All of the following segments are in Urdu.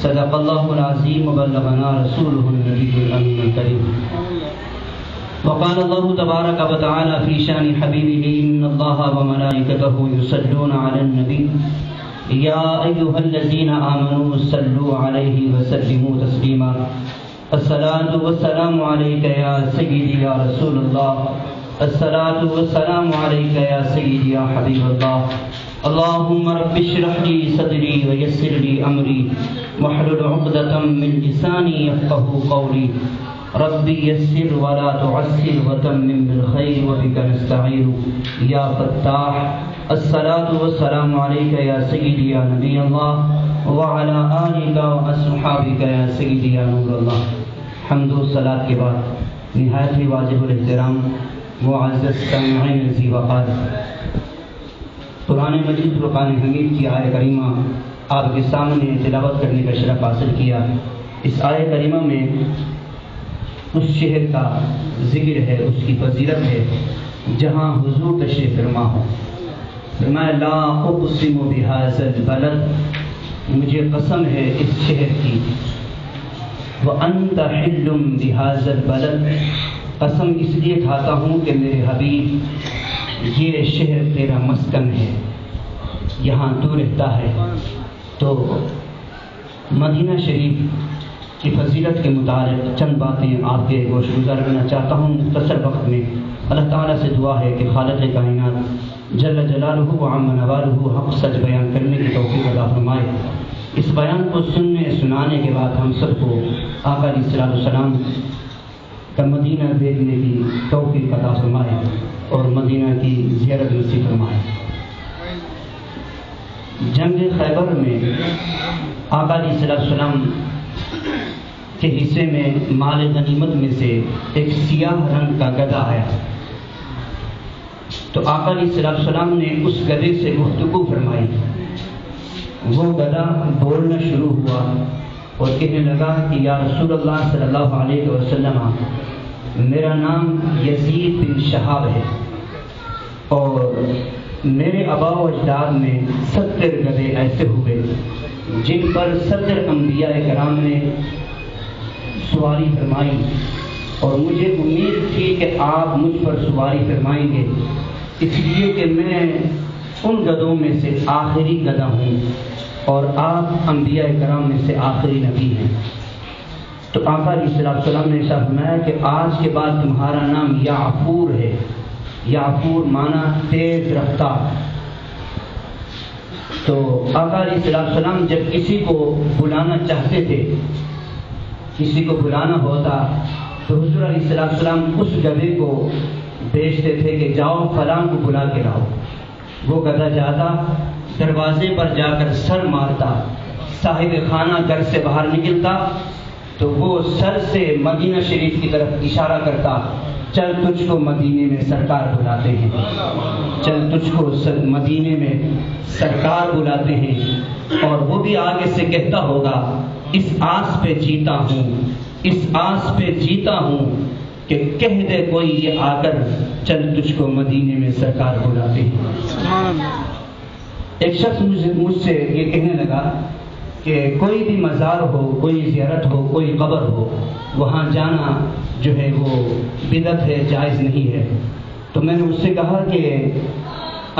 صدق اللہ العظیم وبلغنا رسوله النبی الامین الکریم. وقال اللہ تبارک وتعالی فی شان حبیبہ ان اللہ وملائکتہ یصلون علی النبی یا ایھا الذین آمنوا صلوا علیہ وسلموا تسلیما. الصلاۃ والسلام علیک یا سیدی یا رسول اللہ. الصلاۃ والسلام علیک یا سیدی یا حبیب اللہ. اللهم رب اشرح لي صدري ويسر لي امري واحلل عقدة من لساني يفقهوا قولي. ربي يسر ولا تعسر وتمم بالخير وبك نستعين يا فتاح. الصلاة والسلام عليك يا سيدي يا نبي الله وعلى آلك وأصحابك يا سيدي يا نور الله. حمد و صلاة کے بعد نہایت ہی واجب الاحترام معزز سامعین ذی وقار، قرآن مجید فرقان حمید کی آیہ کریمہ آپ کے سامنے تلاوت کرنے کا شرف حاصل کیا. اس آیہ کریمہ میں اس شہر کا ذکر ہے، اس کی فضیلت ہے جہاں حضور تشریف فرما ہو. فرمایا لا اقسم بہذا البلد، مجھے قسم ہے اس شہر کی. وانت حل بہذا البلد، قسم اس لیے کھاتا ہوں کہ میرے حبیب یہ شہر تیرا مسکن ہے، یہاں تو رہتا ہے. تو مدینہ شریف کی فضیلت کے متعلق چند باتیں آپ کے گوش گزار کرنا چاہتا ہوں مختصر وقت میں. اللہ تعالیٰ سے دعا ہے کہ خالق کائنات جل جلالہ و عم نوالہ حق سچ بیان کرنے کی توفیق عطا فرمائے. اس بیان کو سننے سنانے کے بعد ہم سب کو آقا علیہ الصلوۃ والسلام کا مدینہ دیکھنے کی توفیق عطا فرمائے اور مدینہ کی زیارت نصیب فرمائے. جنگ خیبر میں آقا علیہ الصلوۃ والسلام کے حصے میں مال غنیمت میں سے ایک سیاہ رنگ کا گدھا آیا. تو آقا علیہ الصلوۃ والسلام نے اس گدھے سے گفتگو فرمائی. وہ گدھا بولنا شروع ہوا اور کہنے لگا کہ یا رسول اللہ صلی اللہ علیہ وسلم، میرا نام یزید بن شہاب ہے اور میرے آباء و اجداد میں 70 گدھے ایسے ہوئے جن پر 70 انبیاء کرام نے سواری فرمائی، اور مجھے امید تھی کہ آپ مجھ پر سواری فرمائیں گے، اس لیے کہ میں ان گدھوں میں سے آخری گدھا ہوں اور آپ انبیاء کرام میں سے آخری نبی ہیں. تو آقا علیہ السلام نے ارشاد فرمایا کہ آج کے بعد تمہارا نام یعفور ہے. یعفور معنی تیز رفتار. تو آقا علیہ السلام جب کسی کو بلانا چاہتے تھے، کسی کو بلانا ہوتا تو حضور علیہ السلام اس گدھے کو بھیجتے تھے کہ جاؤ فلاں کو بلا کے لاؤ. وہ گدھا جاتا، دروازے پر جا کر سر مارتا، صاحب خانہ گھر سے باہر نکلتا تو وہ سر سے مدینہ شریف کی طرف اشارہ کرتا، چل تجھ کو مدینے میں سرکار بلاتے ہیں، چل تجھ کو مدینے میں سرکار بلاتے ہیں. اور وہ بھی آگے سے کہتا ہوگا اس آس پہ جیتا ہوں، اس آس پہ جیتا ہوں کہ کہہ دے کوئی یہ آ کر چل تجھ کو مدینے میں سرکار بلاتے ہیں. ایک شخص مجھ سے یہ کہنے لگا کہ کوئی بھی مزار ہو، کوئی زیارت ہو، کوئی قبر ہو، وہاں جانا جو ہے وہ بدعت ہے، جائز نہیں ہے. تو میں نے اس سے کہا کہ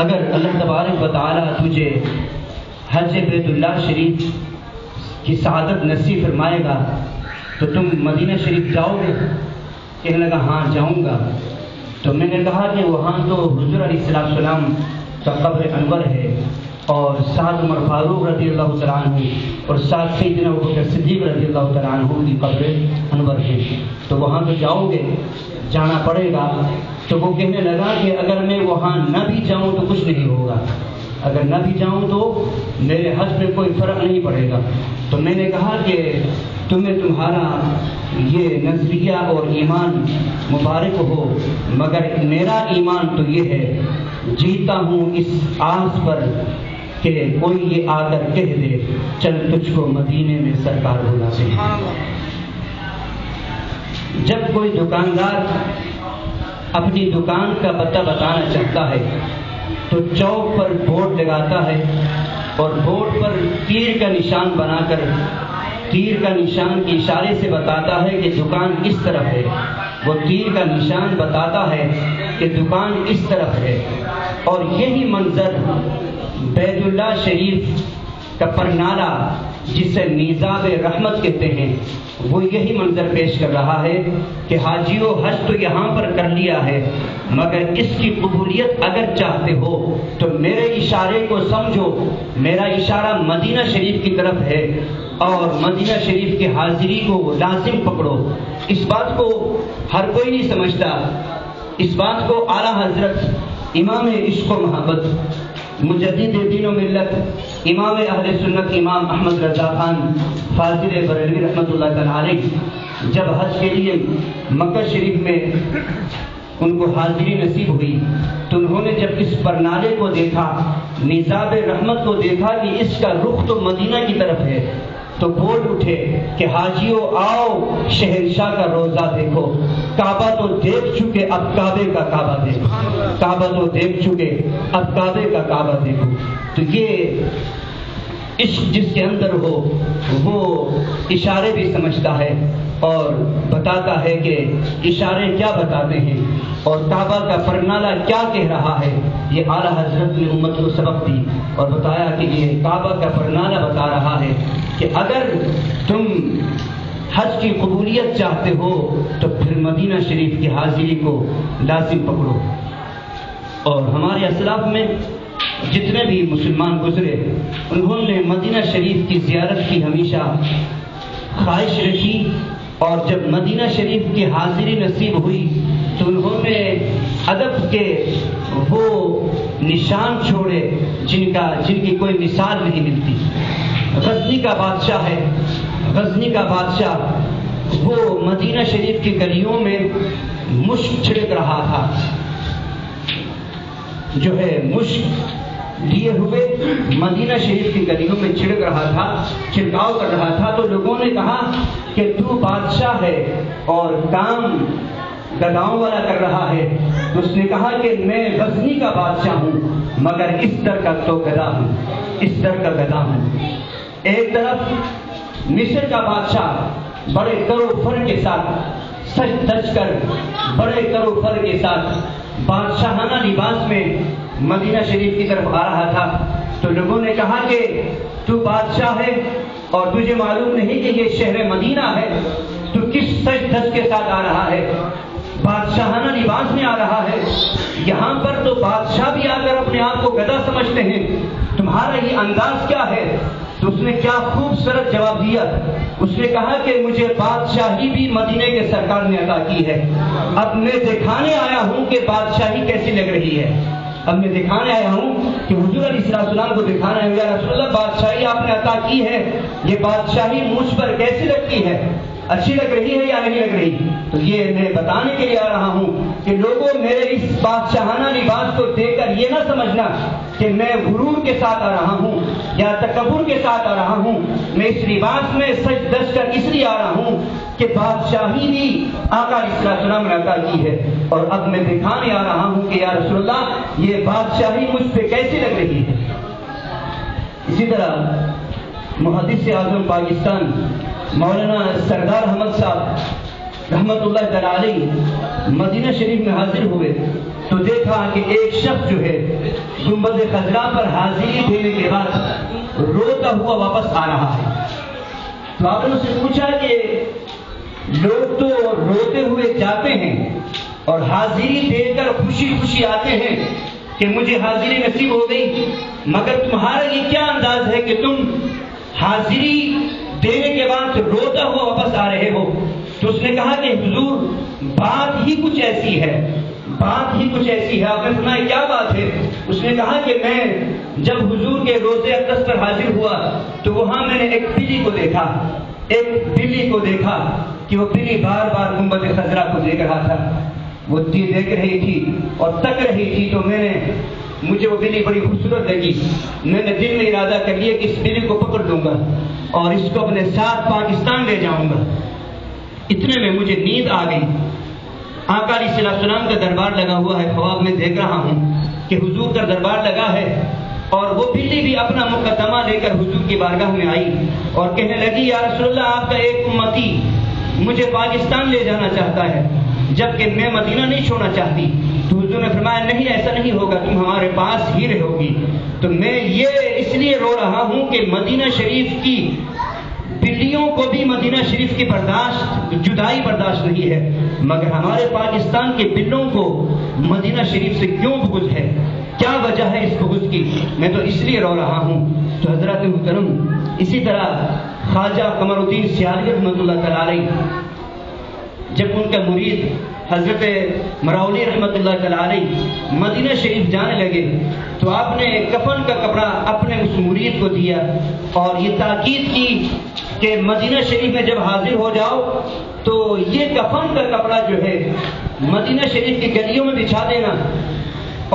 اگر اللہ تبارک و تعالیٰ تجھے حج بیت اللہ شریف کی سعادت نصیب فرمائے گا تو تم مدینہ شریف جاؤ گے؟ کہنے لگا ہاں جاؤں گا. تو میں نے کہا کہ وہاں تو حضور علیہ السلام کا قبر انور ہے اور ساتھ عمر فاروق رضی اللہ تعالیٰ عنہ اور ساتھ سیدنا ابوبکر صدیق رضی اللہ تعالیٰ عنہ کی قبر انور ہے. تو وہاں تو جاؤ گے، جانا پڑے گا. تو وہ کہنے لگا کہ اگر میں وہاں نہ بھی جاؤں تو کچھ نہیں ہوگا، اگر نہ بھی جاؤں تو میرے حج میں کوئی فرق نہیں پڑے گا. تو میں نے کہا کہ تمہیں تمہارا یہ نظریہ اور ایمان مبارک ہو، مگر میرا ایمان تو یہ ہے، جیتا ہوں اس آس پر کہ کوئی یہ آ کر کہہ دے چل تجھ کو مدینے میں سرکار بلاتے ہیں. جب کوئی دکاندار اپنی دکان کا پتہ بتانا چاہتا ہے تو چوک پر بورڈ لگاتا ہے اور بورڈ پر تیر کا نشان بنا کر تیر کا نشان کے اشارے سے بتاتا ہے کہ دکان اس طرف ہے، وہ تیر کا نشان بتاتا ہے کہ دکان اس طرف ہے، اور یہی منظر بیت اللہ شریف کا پرنالہ جسے میزاب رحمت کہتے ہیں، وہ یہی منظر پیش کر رہا ہے کہ حاجیوں حج تو یہاں پر کر لیا ہے، مگر اس کی قبولیت اگر چاہتے ہو تو میرے اشارے کو سمجھو، میرا اشارہ مدینہ شریف کی طرف ہے اور مدینہ شریف کی حاضری کو لازم پکڑو۔ اس بات کو ہر کوئی نہیں سمجھتا، اس بات کو اعلیٰ حضرت امام عشق و محبت مجدد دین و ملت امام اہل سنت امام احمد رضا خان فاضل بریلوی رحمۃ اللہ تعالی علیہ جب حج کے لیے مکہ شریف میں ان کو حاضری نصیب ہوئی تو انہوں نے جب اس پرنالے کو دیکھا، میزاب رحمت کو دیکھا کہ اس کا رخ تو مدینہ کی طرف ہے، تو بول اٹھے کہ حاجیوں آؤ شہنشاہ کا روزہ دیکھو، کعبہ تو دیکھ چکے اب کعبے کا کعبہ دیکھو، کعبہ تو دیکھ چکے اب کعبے کا کعبہ دیکھو۔ تو یہ عشق جس کے اندر ہو وہ اشارے بھی سمجھتا ہے اور بتاتا ہے کہ اشارے کیا بتاتے ہیں اور کعبہ کا پرنالہ کیا کہہ رہا ہے۔ یہ اعلیٰ حضرت نے امت کو سبق دی اور بتایا کہ یہ کعبہ کا پرنالہ بتا رہا ہے کہ اگر تم حج کی قبولیت چاہتے ہو تو پھر مدینہ شریف کی حاضری کو لازم پکڑو۔ اور ہمارے اسلاف میں جتنے بھی مسلمان گزرے انہوں نے مدینہ شریف کی زیارت کی ہمیشہ خواہش رکھی، اور جب مدینہ شریف کی حاضری نصیب ہوئی تو انہوں نے ادب کے وہ نشان چھوڑے جن کی کوئی مثال نہیں ملتی۔ غزنی کا بادشاہ ہے، غزنی کا بادشاہ وہ مدینہ شریف کی گلیوں میں مشک چھڑک رہا تھا، جو ہے مشک لیے ہوئے مدینہ شریف کی گلیوں میں چھڑک رہا تھا، چھڑکاؤ کر رہا تھا۔ تو لوگوں نے کہا کہ تو بادشاہ ہے اور کام گداؤں والا کر رہا ہے، تو اس نے کہا کہ میں غزنی کا بادشاہ ہوں مگر اس در کا تو گدا ہوں، اس در کا گدا ہوں۔ ایک طرف مصر کا بادشاہ بڑے کر و فر کے ساتھ سج دج کر بڑے کر و فر کے ساتھ بادشاہانہ لباس میں مدینہ شریف کی طرف آ رہا تھا، تو لوگوں نے کہا کہ تو بادشاہ ہے اور تجھے معلوم نہیں کہ یہ شہر مدینہ ہے، تو کس سج دج کے ساتھ آ رہا ہے، بادشاہانہ لباس میں آ رہا ہے، یہاں پر تو بادشاہ بھی آ کر اپنے آپ کو گدا سمجھتے ہیں، تمہارا یہ انداز کیا ہے؟ تو اس نے کیا خوبصورت جواب دیا، اس نے کہا کہ مجھے بادشاہی بھی مدینے کے سرکار نے عطا کی ہے، اب میں دکھانے آیا ہوں کہ بادشاہی کیسی لگ رہی ہے، اب میں دکھانے آیا ہوں کہ حضور علیہ السلام کو دکھانا ہے، یا رسول اللہ بادشاہی آپ نے عطا کی ہے، یہ بادشاہی مجھ پر کیسی لگتی ہے، اچھی لگ رہی ہے یا نہیں لگ رہی؟ تو یہ میں بتانے کے لیے آ رہا ہوں کہ لوگوں میرے اس بادشاہانہ لباس کو دیکھ کر یہ نہ سمجھنا کہ میں غرور کے ساتھ آ رہا ہوں یا تکبر کے ساتھ آ رہا ہوں، میں اس لباس میں سج دج کر اس لیے آ رہا ہوں کہ بادشاہی بھی آقا علیہ السلام نے عطا کی ہے، اور اب میں دکھانے آ رہا ہوں کہ یا رسول اللہ یہ بادشاہی مجھ پہ کیسی لگ رہی ہے۔ اسی طرح محدث اعظم پاکستان مولانا سردار احمد صاحب رحمت اللہ تعالی علیہ مدینہ شریف میں حاضر ہوئے تو دیکھا کہ ایک شخص جو ہے گنبد خضرا پر حاضری دینے کے بعد روتا ہوا واپس آ رہا ہے۔ تو آپ نے اس سے پوچھا کہ لوگ تو روتے ہوئے جاتے ہیں اور حاضری دے کر خوشی خوشی آتے ہیں کہ مجھے حاضری نصیب ہو گئی، مگر تمہارا یہ کیا انداز ہے کہ تم حاضری دینے کے بعد روتا ہوا واپس آ رہے ہو؟ تو اس نے کہا کہ حضور بات ہی کچھ ایسی ہے، بات ہی کچھ ایسی ہے۔ آپ نے سنا کیا بات ہے؟ اس نے کہا کہ میں جب حضور کے روضے اقدس پر حاضر ہوا تو وہاں میں نے ایک بلی کو دیکھا، ایک بلی کو دیکھا کہ وہ بلی بار بار گنبد خضرا کو دیکھ رہا تھا، وہ دیکھ رہی تھی اور تک رہی تھی، تو مجھے وہ بلی بڑی خوبصورت لگی، میں نے دل میں ارادہ کر لیا کہ اس بلی کو پکڑ لوں گا اور اس کو اپنے ساتھ پاکستان لے جاؤں گا۔ اتنے میں مجھے نیند آ گئی، آقا علیہ السلام کا دربار لگا ہوا ہے، خواب میں دیکھ رہا ہوں کہ حضور کا دربار لگا ہے، اور وہ بلی بھی اپنا مقدمہ لے کر حضور کی بارگاہ میں آئی اور کہنے لگی یا رسول اللہ آپ کا ایک امتی مجھے پاکستان لے جانا چاہتا ہے جبکہ میں مدینہ نہیں چھوڑنا چاہتی. تو حضور نے فرمایا نہیں ایسا نہیں ہوگا, تم ہمارے پاس ہی رہو گی. تو میں یہ اس لیے رو رہا ہوں کہ مدینہ شریف کی بلیوں کو بھی مدینہ شریف کی جدائی برداشت نہیں ہے, مگر ہمارے پاکستان کے بلوں کو مدینہ شریف سے کیوں بغض ہے, کیا وجہ ہے اس بغض کی, میں تو اس لیے رو رہا ہوں. تو حضرات محترم اسی طرح خواجہ قمر الدین سیالوی رحمۃ اللہ تعالی علیہ جب ان کا مرید حضرت مراولی رحمۃ اللہ تعالی علیہ مدینہ شریف جانے لگے تو آپ نے کفن کا کپڑا اپنے اس مرید کو دیا اور یہ تاکید کی کہ مدینہ شریف میں جب حاضر ہو جاؤ تو یہ کفن کا کپڑا جو ہے مدینہ شریف کی گلیوں میں بچھا دینا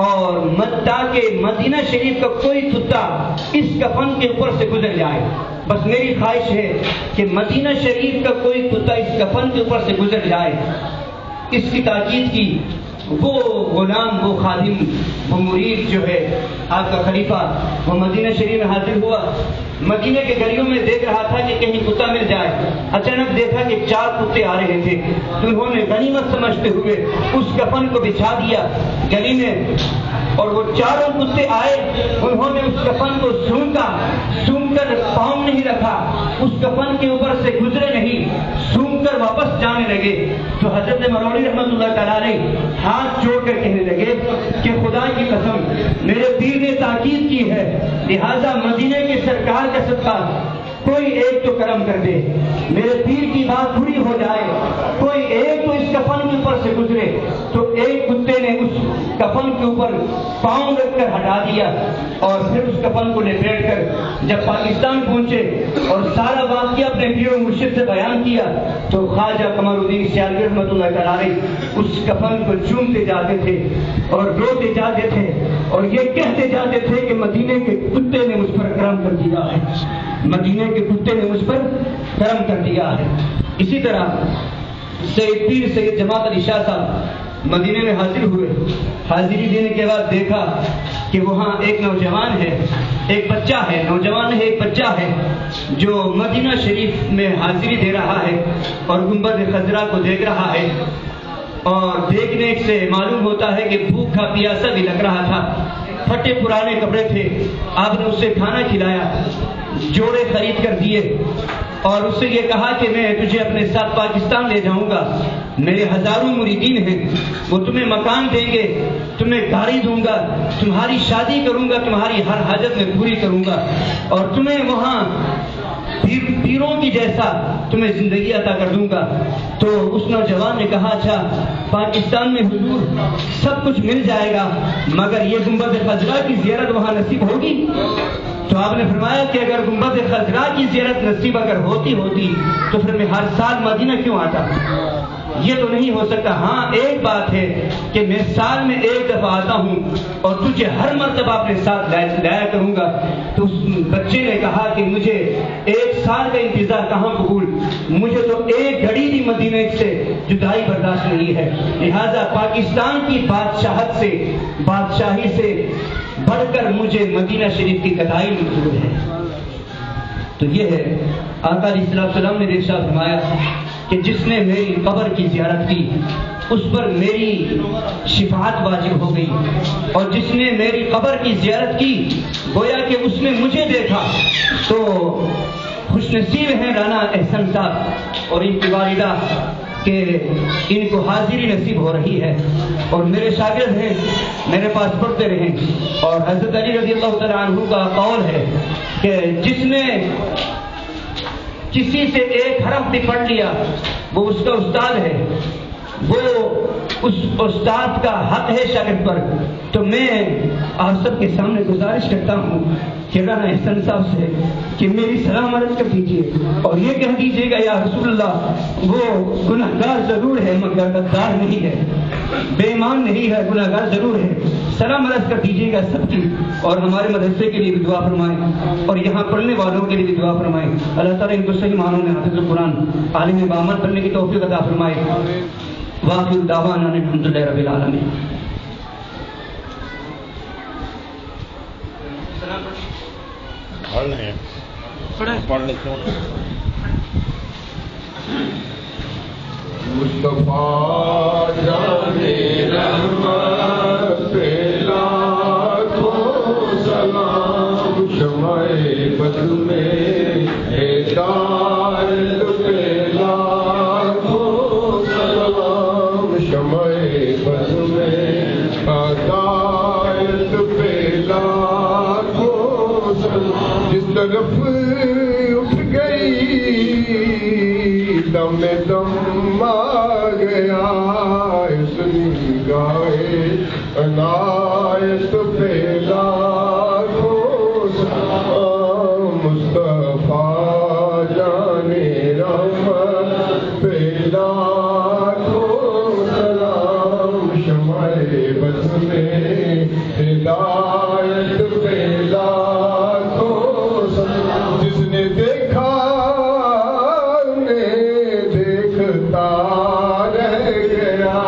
اور تاکہ مدینہ شریف کا کوئی کتا اس کفن کے اوپر سے گزر جائے. بس میری خواہش ہے کہ مدینہ شریف کا کوئی کتا اس کفن کے اوپر سے گزر جائے. اس کی تاکید کی. وہ غلام, وہ خادم, وہ مرید جو ہے آپ کا خلیفہ وہ مدینہ شریف میں حاضر ہوا, مدینہ کے گلیوں میں دیکھ رہا تھا کہ کہیں کتا مل جائے. اچانک دیکھا کہ 4 کتے آ رہے تھے تو انہوں نے غنیمت سمجھتے ہوئے اس کفن کو بچھا دیا گلی میں اور وہ 4 کتے آئے, انہوں نے اس کفن کو سونگ کر پاؤں نہیں رکھا, اس کفن کے اوپر سے گزرے نہیں, سونگ کر واپس جانے لگے. تو حضرت مرولی رحمۃ اللہ تعالی علیہ ہاتھ جوڑ کر کہنے لگے کہ خدا کی قسم میرے پیر نے تاکید کی ہے, لہذا مدینے کے سرکار کا صدقہ کوئی ایک تو کرم کر دے, میرے پیر کی بات پوری ہو جائے, کوئی ایک تو اس کفن کے اوپر سے گزرے. تو ایک کتے نے اس کفن کے اوپر پاؤں رکھ کر ہٹا دیا اور پھر اس کفن کو لپیٹ کر جب پاکستان پہنچے اور سارا واقعہ اپنے پیر و مرشد سے بیان کیا تو خواجہ قمر الدین سیالوی رحمۃ اللہ تعالی علیہ اس کفن کو چومتے جاتے تھے اور روتے جاتے تھے اور یہ کہتے جاتے تھے کہ مدینے کے کتے نے مجھ پر کرم کر دیا ہے, مدینے کے کتے نے مجھ پر کرم کر دیا ہے. اسی طرح سید پیر سید جماعت علی شاہ صاحب مدینے میں حاضر ہوئے. حاضری دینے کے بعد دیکھا کہ وہاں ایک نوجوان ہے, ایک بچہ ہے, نوجوان ہے, ایک بچہ ہے جو مدینہ شریف میں حاضری دے رہا ہے اور گنبد خضرا کو دیکھ رہا ہے اور دیکھنے سے معلوم ہوتا ہے کہ بھوکا پیاسا بھی لگ رہا تھا. پھٹے پرانے کپڑے تھے, آپ نے اسے کھانا کھلایا, جوڑے خرید کر دیے اور اس سے یہ کہا کہ میں تجھے اپنے ساتھ پاکستان لے جاؤں گا, میرے ہزاروں مریدین ہیں, وہ تمہیں مکان دیں گے, تمہیں گاڑی دوں گا, تمہاری شادی کروں گا, تمہاری ہر حاجت میں پوری کروں گا اور تمہیں وہاں پیروں کی جیسا تمہیں زندگی عطا کر دوں گا. تو اس نوجوان نے کہا اچھا پاکستان میں حضور سب کچھ مل جائے گا مگر یہ گنبد خضرا کی زیارت وہاں نصیب ہوگی؟ تو آپ نے فرمایا کہ اگر گنبد خضرا کی زیارت نصیب اگر ہوتی تو پھر میں ہر سال مدینہ کیوں آتا؟ یہ تو نہیں ہو سکتا. ہاں ایک بات ہے کہ میں سال میں ایک دفعہ آتا ہوں اور تجھے ہر مرتبہ اپنے ساتھ لایا کروں گا. تو اس بچے نے کہا کہ مجھے 1 سال کا انتظار کہاں قبول, مجھے تو ایک گھڑی بھی مدینہ سے جدائی برداشت نہیں ہے, لہذا پاکستان کی بادشاہت سے بادشاہی سے بڑھ کر مجھے مدینہ شریف کی گدائی منظور ہے. تو یہ ہے آقا علیہ السلام نے ارشاد فرمایا کہ جس نے میری قبر کی زیارت کی اس پر میری شفاعت واجب ہو گئی اور جس نے میری قبر کی زیارت کی گویا کہ اس نے مجھے دیکھا. تو خوش نصیب ہیں رانا احسن صاحب اور ان کی والدہ کہ ان کو حاضری نصیب ہو رہی ہے اور میرے شاگرد ہیں, میرے پاس پڑھتے رہیں. اور حضرت علی رضی اللہ تعالیٰ عنہ کا قول ہے کہ جس نے کسی سے ایک حرف بھی پڑھ لیا وہ اس کا استاد ہے, وہ اس استاد کا حق ہے شاگرد پر. تو میں آپ سب کے سامنے گزارش کرتا ہوں کہ رانا احسن صاحب سے کہ میری سلام عرض کر دیجیے اور یہ کہہ دیجیے گا یا رسول اللہ وہ گناہگار ضرور ہے مگر غدار نہیں ہے, بے ایمان نہیں ہے, گناہگار ضرور ہے. سلام عرض کر دیجیے گا سب کی اور ہمارے مدرسے کے لیے بھی دعا فرمائیں اور یہاں پڑھنے والوں کے لیے بھی دعا فرمائیں. اللہ تعالیٰ ان کو صحیح معنوں میں حافظ القرآن عالم بعمل کرنے کی توفیق عطا فرمائے. واخر دعوانا الحمدللہ رب العالمین. پڑھنا ہے پڑھ لیتے ہیں. مصطفیٰ جانے رحمت پہ لاکھوں سلام، شمع بد میں ہدایت پہ لاکھوں سلام، شمع بد میں ہدایت پہ لاکھوں سلام. جس طرف اٹھ گئی دم دم آ گیا اس نگاہ عنایت پہ لاکھوں سلام، مصطفیٰ جانے رحمت پہ لاکھوں سلام، شمع بد میں ہدایت پہ لاکھوں سلام. جس نے دیکھا رہ گیا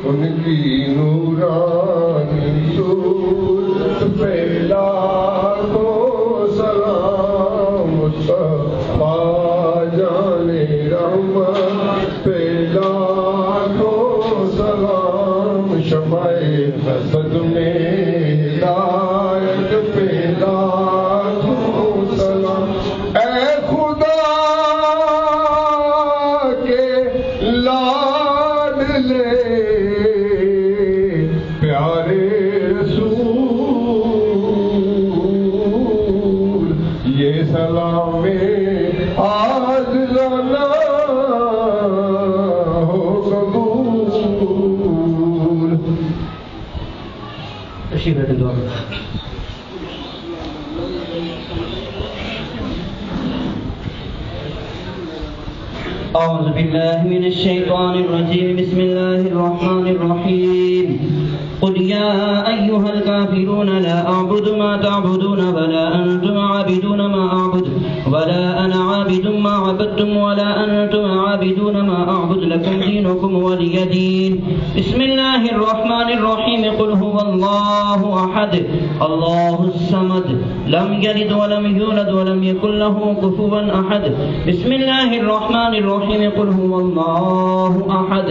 ان کی نورانی صورت پہ لاکھوں سلام، مصطفیٰ جانے رحمت پہ لاکھوں سلام، شمع بد میں ہدایت پہ لاکھوں سلام. اے خدا پیارے رسول یہ سلام عاجزانہ ہو قبول. تشریف رکھیں دعا. أعوذ بالله من الشيطان الرجيم. بسم الله الرحمن الرحيم. قل يا أيها الكافرون لا أعبد ما تعبدون ولا أنتم عابدون ما أعبد ولا أنا عابد ما عبدتم ولا أنتم عابدون ما أعبد لكم دينكم ولي دين. بسم الله الرحمن الرحيم. قل هو الله أحد الله الصمد لم يلد ولم يولد ولم يكن له كفوا أحد. بسم الله الرحمن الرحيم. قل هو الله أحد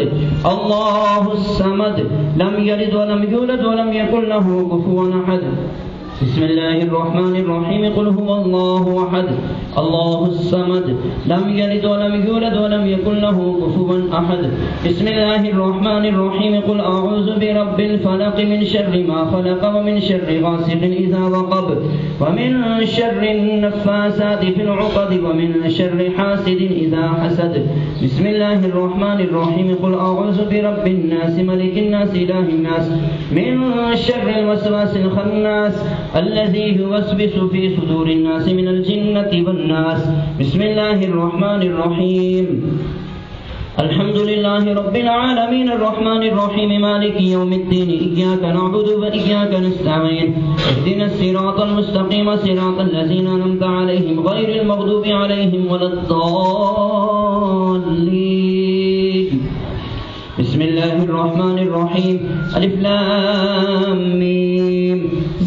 الله الصمد لم يلد ولم يولد ولم يكن له كفوا أحد. بسم الله الرحمن الرحيم. قل هو الله أحد الله الصمد لم يلد ولم يولد ولم يكن له كفوا أحد. بسم الله الرحمن الرحيم. قل أعوذ برب الفلق من شر ما خلق ومن شر غاسق إذا وقب ومن شر النفاثات في العقد ومن شر حاسد إذا حسد. بسم الله الرحمن الرحيم. قل أعوذ برب الناس ملك الناس إله الناس من شر الوسواس الخناس الذي يوسوس في صدور الناس من الجنة والناس. بسم الله الرحمن الرحيم. الحمد لله رب العالمين الرحمن الرحيم مالك يوم الدين. إياك نعبد وإياك نستعين. اهدنا الصراط المستقيم صراط الذين أنعمت عليهم غير المغضوب عليهم ولا الضالين. بسم الله الرحمن الرحيم. ألف لام ميم.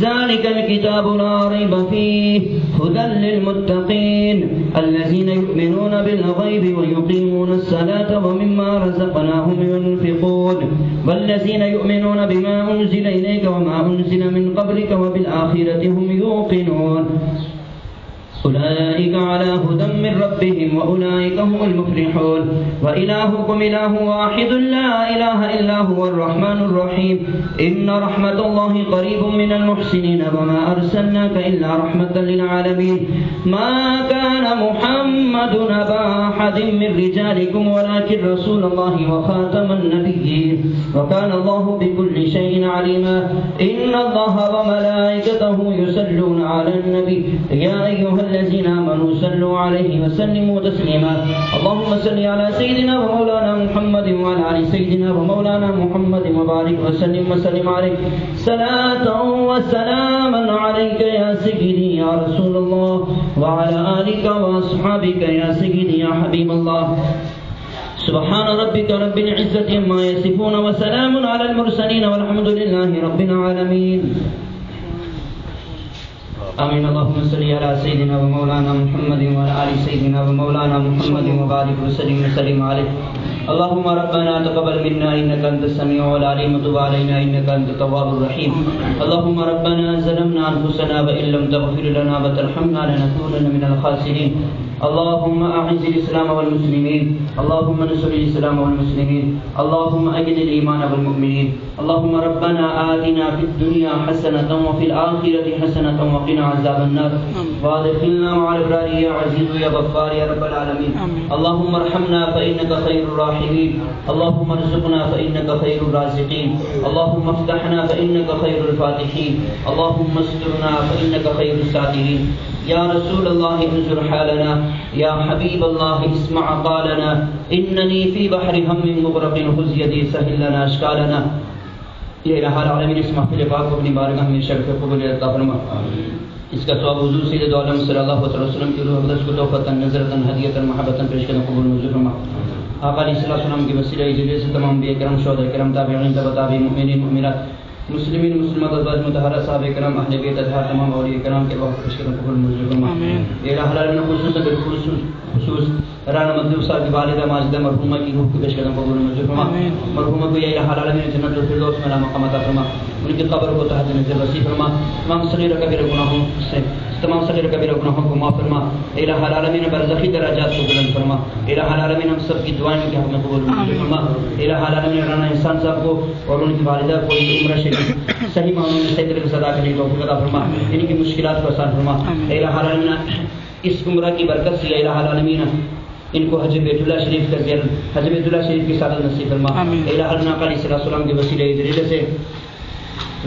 ذلك الكتاب لا ريب فيه هدى للمتقين الذين يؤمنون بالغيب ويقيمون الصلاة ومما رزقناهم ينفقون والذين يؤمنون بما أنزل إليك وما أنزل من قبلك وبالآخرة هم يوقنون أولئك على هدى من ربهم وأولئك هم المفلحون. وإلهكم إله واحد لا إله إلا هو الرحمن الرحيم. إن رحمة الله قريب من المحسنين وما أرسلناك إلا رحمة للعالمين. ما كان محمد أبا أحد من رجالكم ولكن رسول الله وخاتم النبيين وكان الله بكل شيء عليما. إن الله وملائكته يصلون على النبي يا أيها الذين آمنوا صلوا عليه وسلموا تسليما. اللهم صل على سيدنا ومولانا محمد وعلى آل سيدنا ومولانا محمد وبارك وسلم وسلم عليه صلاة وسلاما عليك يا سيدي يا رسول الله وعلى آلك وأصحابك يا سيدي يا حبيب الله. سبحان ربك رب العزة عما يصفون وسلام على المرسلين والحمد لله رب العالمين. آمين. اللهم صل على سيدنا ومولانا محمد وعلى آل سيدنا ومولانا محمد وبارك وسلم وسلم عليه. اللهم ربنا تقبل منا إنك أنت السميع العليم وتب علينا إنك أنت التواب الرحيم. اللهم ربنا ظلمنا أنفسنا وإن لم تغفر لنا وترحمنا لنكونن من الخاسرين. اللهم أعز الإسلام والمسلمين. اللهم انصر الإسلام والمسلمين. اللهم أيد الإيمان والمؤمنين. اللهم ربنا آتنا في الدنيا حسنة وفي الآخرة حسنة وقنا عذاب النار وادخلنا مع الأبرار يا عزيز يا غفار يا رب العالمين. اللهم ارحمنا فإنك خير الراحمين. اللهم ارزقنا فإنك خير الرازقين. اللهم افتحنا فإنك خير الفاتحين. اللهم استرنا فإنك خير الساترين. يا رسول الله انظر حالنا. يا حبيب الله اسمع قالنا. إنني في بحر هم مغرق خذ يدي سهل لنا أشكالنا. یہ الہ العالمین اس محفل پاک کو اپنی بارگاہ میں شرف قبول عطا فرما. اس کا ثواب حضور سید عالم صلی اللہ علیہ وسلم کی روح اقدس کو تحفۃ نظرۃ ہدیۃ محبۃ پیش کرنا قبول منظور فرما. آقا علیہ السلام کی وسیلہ ذریعے سے تمام انبیاء کرام شہداء کرام تابعین تابعین مؤمنین مؤمنات مسلمین مسلمات ازواج مطہرات صحابہ کرام اہل بیت اطہار تمام اولیاء کرام کے بہت خوش کرم قبول منظور فرما. الہ العالمین خصوصا بالخصوص رانا مطلوب صاحب کی والدہ ماجدہ مرحومہ کی روح کی پیش کرم قبول منظور فرما. مرحومہ کو یا الہ العالمین جنت الفردوس میں مقام عطا فرما. ان کی قبر کو تحت نظر وسیع فرما. تمام صغیر کبیرہ گناہوں سے تمام صغیر کبیرہ گناہوں کو معاف فرما. الہ العالمین برزخی درجات کو بلند فرما. الہ العالمین ہم سب کی دعائیں کے حق میں قبول منظور فرما. الہ العالمین رانا احسان صاحب کو اور ان کی والدہ کو عمرہ شریف صحیح معنوں میں صحیح طریقے سے ادا کرنے کی توفیق عطا فرما. ان کی مشکلات کو آسان فرما. الہ العالمین اس عمرہ کی برکت سے الہ العالمین ان کو حج بیت اللہ شریف کا زیارت حج بیت اللہ شریف کی سعادت نصیب فرما. الہ العالمین علیہ السلام کے وسیلے ذریعے سے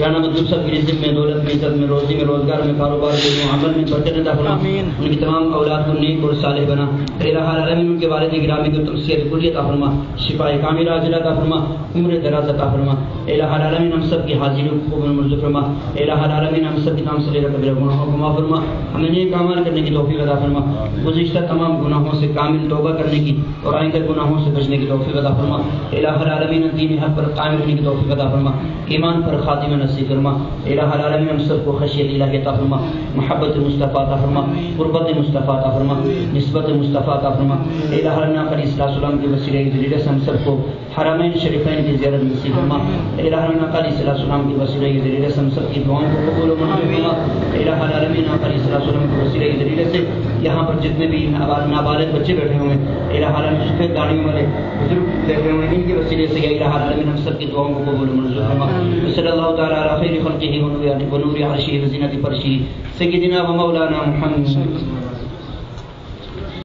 رانا مطلوب صاحب کی رزق میں دولت میں عزت میں روزی میں روزگار میں کاروبار میں عمل میں برکت عطا فرما. ان کی تمام اولاد کو نیک اور صالح بنا. الہ العالمین ان کے والد گرامی کو تمسیت کلی عطا فرما. شفاء کاملہ عاجلہ عطا فرما. عمر دراز عطا فرما. الہ العالمین ہم سب کی حاضری کو قبول منظور فرما. الہ العالمین ہم سب کی تمام صغیر کبیرہ گناہوں کو معاف فرما. ہمیں نیک اعمال کرنے کی توفیق عطا فرما. گزشتہ تمام گناہوں سے کامل توبہ کرنے کی اور آئندہ گناہوں سے بچنے کی توفیق عطا فرما. الہ العالمین دین حق پر قائم رہنے کی توفیق عطا فرما. ایمان پر خاتمہ نصیب فرما. الہ العالمین ہم سب کو خشیت الہی عطا فرما. محبت مصطفیٰ عطا فرما. قربت مصطفیٰ عطا فرما. نسبت مصطفیٰ عطا فرما. الہ العالمین علیہ السلام کے وسیلے ذریعے سے ہم سب کو حرمین شریفین کی زیارت نصیب فرما. الہ العالمین علیہ السلام کے وسیلے ذریعے سے ہم سب کی دعاؤں کو قبول و منظور فرما. الہ العالمین علیہ السلام کے وسیلے ذریعے سے یہاں پر جتنے بھی نابالغ بچے بیٹھے ہوئے ہیں الہ العالمین سفید داڑھیوں والے بزرگ بیٹھے ہوئے ہیں ان کے وسیلے سے الہ العالمین ہم سب کی دعاؤں کو قبول و منظور فرما. صلی اللہ تعالی علی خیر خلقہ ونور عرشہ وزینۃ فرشہ سیدنا و مولانا محمد